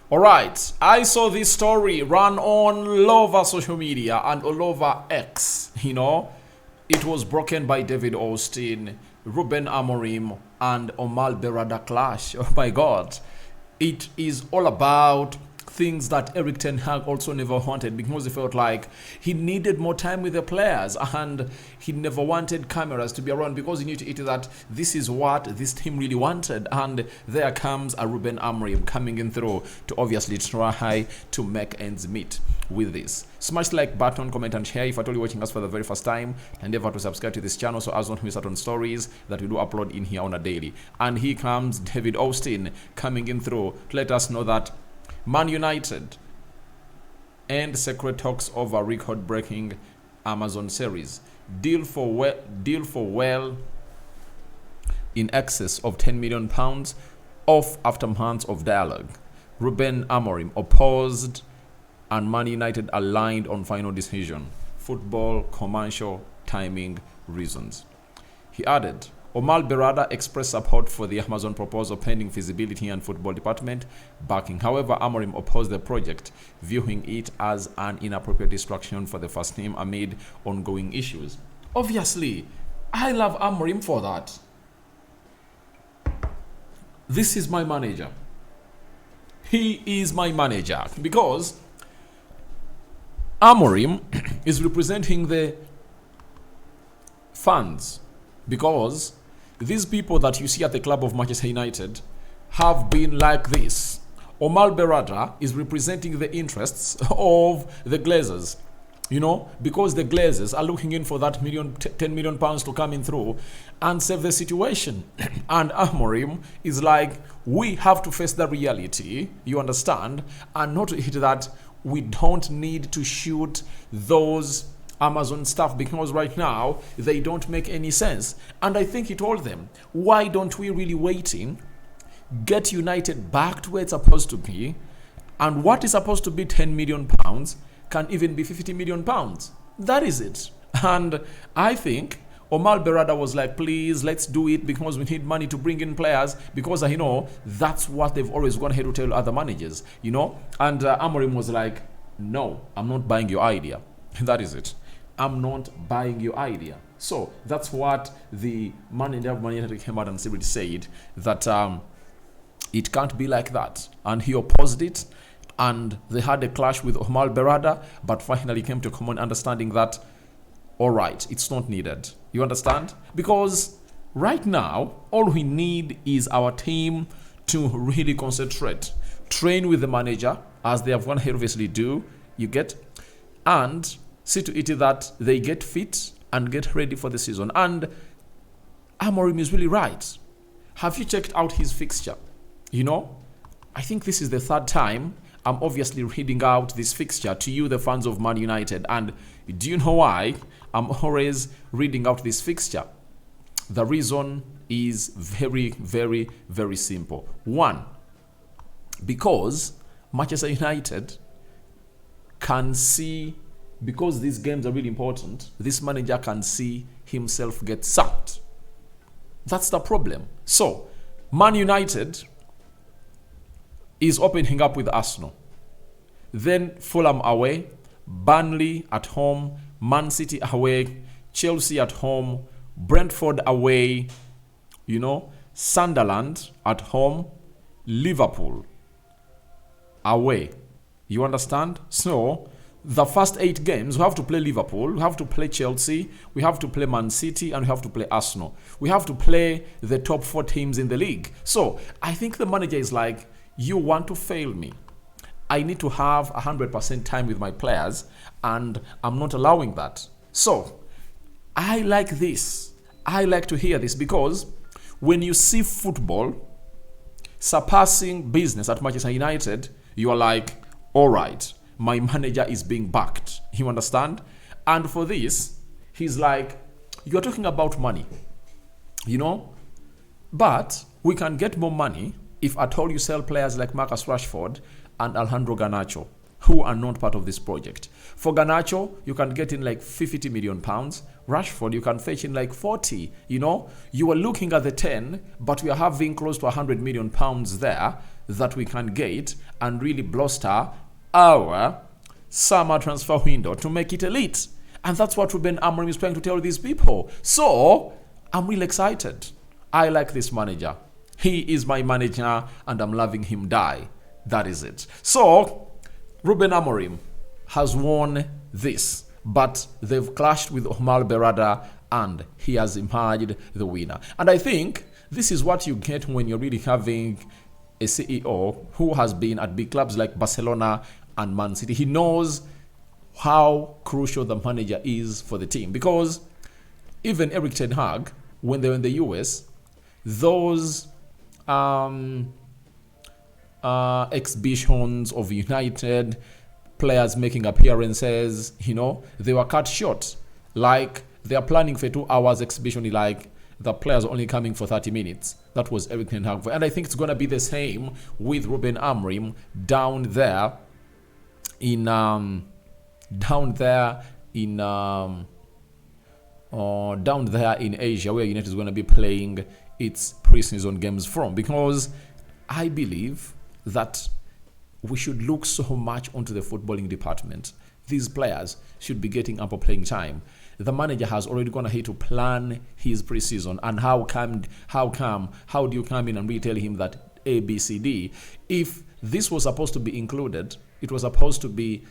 All right, I saw this story run on all over social media and all over X. It was broken by David Austin, Ruben Amorim, and Omar Berrada clash. Oh my God. It is all about things that Eric Ten Hag also never wanted, because he felt like he needed more time with the players and he never wanted cameras to be around, because he knew that this is what this team really wanted. And there comes a Ruben Amorim coming in through to obviously try to make ends meet with this. Smash the like button, comment and share if at all you're watching us for the very first time, and endeavor to subscribe to this channel so as not to miss out on stories that we do upload in here on a daily. And here comes David Austin coming in through to let us know that Man United and secret talks over record-breaking Amazon series. Deal for well in excess of £10 million off after months of dialogue. Ruben Amorim opposed and Man United aligned on final decision. Football, commercial, timing reasons. He added, Omar Berrada expressed support for the Amazon proposal pending feasibility and football department backing. However, Amorim opposed the project, viewing it as an inappropriate distraction for the first team amid ongoing issues. Obviously, I love Amorim for that. This is my manager. He is my manager because Amorim is representing the fans, because these people that you see at the club of Manchester United have been like this. Omar Berrada is representing the interests of the Glazers, because the Glazers are looking in for that £10 million to come in through and save the situation. And Amorim is like, we have to face the reality, you understand, and not hit that we don't need to shoot those Amazon stuff because right now they don't make any sense. And I think he told them, why don't we really waiting, get United back to where it's supposed to be, and what is supposed to be £10 million can even be £50 million. That is it. And I think Omar Berrada was like, please, let's do it because we need money to bring in players, because I know that's what they've always gone ahead to tell other managers, And Amorim was like, no, I'm not buying your idea. That is it. I'm not buying your idea. So that's what the manager of Man United came out and said that it can't be like that. And he opposed it, and they had a clash with Omar Berrada, but finally came to a common understanding that, all right, it's not needed. You understand? Because right now, all we need is our team to really concentrate, train with the manager, as they have gone ahead obviously do, you get, and see to it that they get fit and get ready for the season. And Amorim is really right. Have you checked out his fixture? I think this is the third time I'm obviously reading out this fixture to you, the fans of Man United. And do you know why I'm always reading out this fixture? The reason is very, very, very simple. One, because Manchester United can see, because these games are really important, this manager can see himself get sacked. That's the problem. So, Man United is opening up with Arsenal. Then Fulham away, Burnley at home, Man City away, Chelsea at home, Brentford away, Sunderland at home, Liverpool away. You understand? So, the first 8 games, we have to play Liverpool, we have to play Chelsea, we have to play Man City, and we have to play Arsenal. We have to play the top 4 teams in the league. So, I think the manager is like, you want to fail me. I need to have 100% time with my players, and I'm not allowing that. So, I like this. I like to hear this, because when you see football surpassing business at Manchester United, you are like, all right, my manager is being backed. You understand? And for this, he's like, you're talking about money, but we can get more money if at all you sell players like Marcus Rashford and Alejandro Garnacho, who are not part of this project. For Garnacho, you can get in like £50 million. Rashford, you can fetch in like 40. You are looking at the 10, but we are having close to £100 million there. that we can get and really bluster our summer transfer window to make it elite. And that's what Ruben Amorim is trying to tell these people. So I'm really excited. I like this manager. He is my manager and I'm loving him die. That is it. So Ruben Amorim has won this, but they've clashed with Omar Berrada and he has emerged the winner. And I think this is what you get when you're really having a CEO who has been at big clubs like Barcelona and Man City. He knows how crucial the manager is for the team, because even Eric Ten Hag, when they were in the US, those exhibitions of United players making appearances, they were cut short. Like, they are planning for 2 hours exhibition, like the players only coming for 30 minutes. That was Eric Ten Hag. And I think it's going to be the same with Ruben Amorim down there in Asia, where United is going to be playing its preseason games from, because I believe that we should look so much onto the footballing department. These players should be getting ample playing time. The manager has already gone ahead to plan his preseason, and how do you come in and really tell him that A, B, C, D? If this was supposed to be included, it was supposed to be,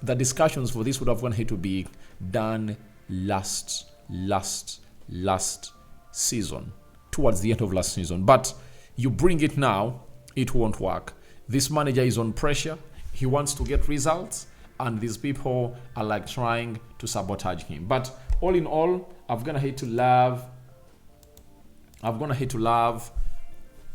the discussions for this would have gone ahead to be done last season, towards the end of last season. But you bring it now, it won't work. This manager is on pressure. He wants to get results, and these people are like trying to sabotage him. But all in all, I'm gonna hate to love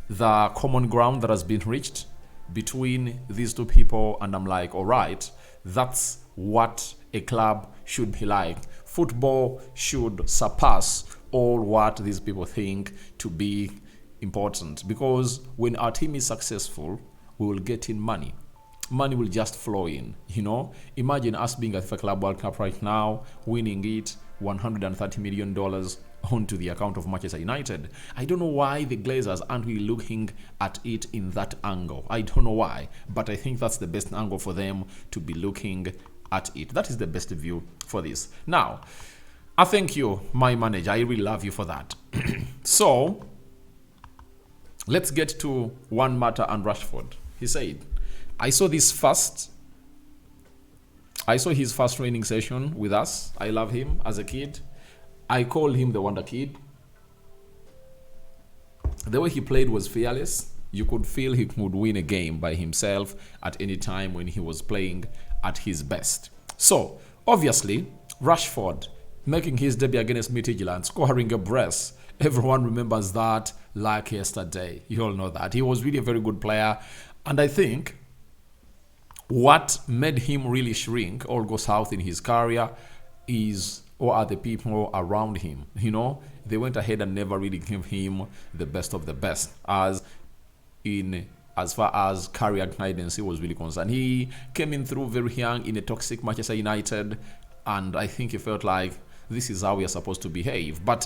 the common ground that has been reached between these two people, and I'm like, all right, that's what a club should be like. Football should surpass all what these people think to be important, because when our team is successful, we will get in money. Money will just flow in, Imagine us being at FIFA Club World Cup right now, winning it, $130 million onto the account of Manchester United. I don't know why the Glazers aren't really looking at it in that angle. I don't know why, but I think that's the best angle for them to be looking at it. That is the best view for this. Now, I thank you, my manager. I really love you for that. So, let's get to Juan Mata and Rashford. He said, I saw his first training session with us. I love him as a kid. I call him the Wonder Kid. The way he played was fearless. You could feel he could win a game by himself at any time when he was playing at his best. So, obviously, Rashford making his debut against Midtjylland, scoring a brace. Everyone remembers that like yesterday. You all know that. He was really a very good player. And I think what made him really shrink or go south in his career are the people around him. They went ahead and never really gave him the best of the best as far as career guidance was really concerned. He came in through very young in a toxic Manchester United, and I think he felt like this is how we are supposed to behave. But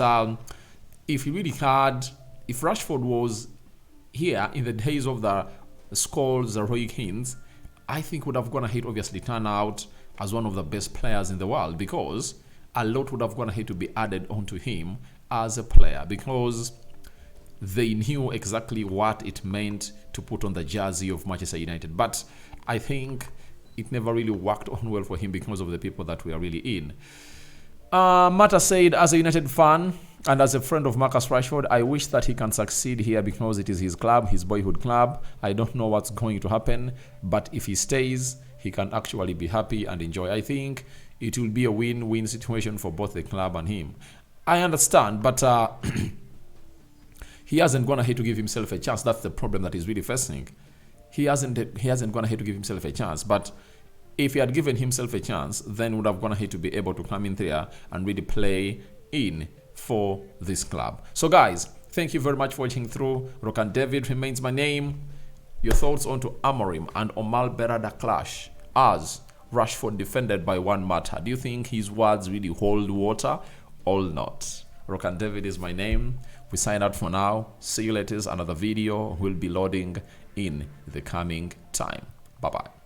if Rashford was here in the days of the Scholes, the Roy Keanes, I think would have gone ahead obviously turn out as one of the best players in the world, because a lot would have gone ahead to be added onto him as a player, because they knew exactly what it meant to put on the jersey of Manchester United. But I think it never really worked on well for him because of the people that we are really in. Mata said, as a United fan and as a friend of Marcus Rashford, I wish that he can succeed here because it is his club, his boyhood club. I don't know what's going to happen, but if he stays, he can actually be happy and enjoy. I think it will be a win-win situation for both the club and him. I understand, but he hasn't gone ahead to give himself a chance. That's the problem that he's really facing. He hasn't gone ahead to give himself a chance, but if he had given himself a chance, then would have gone ahead to be able to come in there and really play in for this club. So guys, thank you very much for watching through. Rokan David remains my name. Your thoughts onto Amorim and Omar Berrada clash as Rashford defended by Juan Mata. Do you think his words really hold water or not? Rokan David is my name. We sign out for now. See you later. Another video will be loading in the coming time. Bye-bye.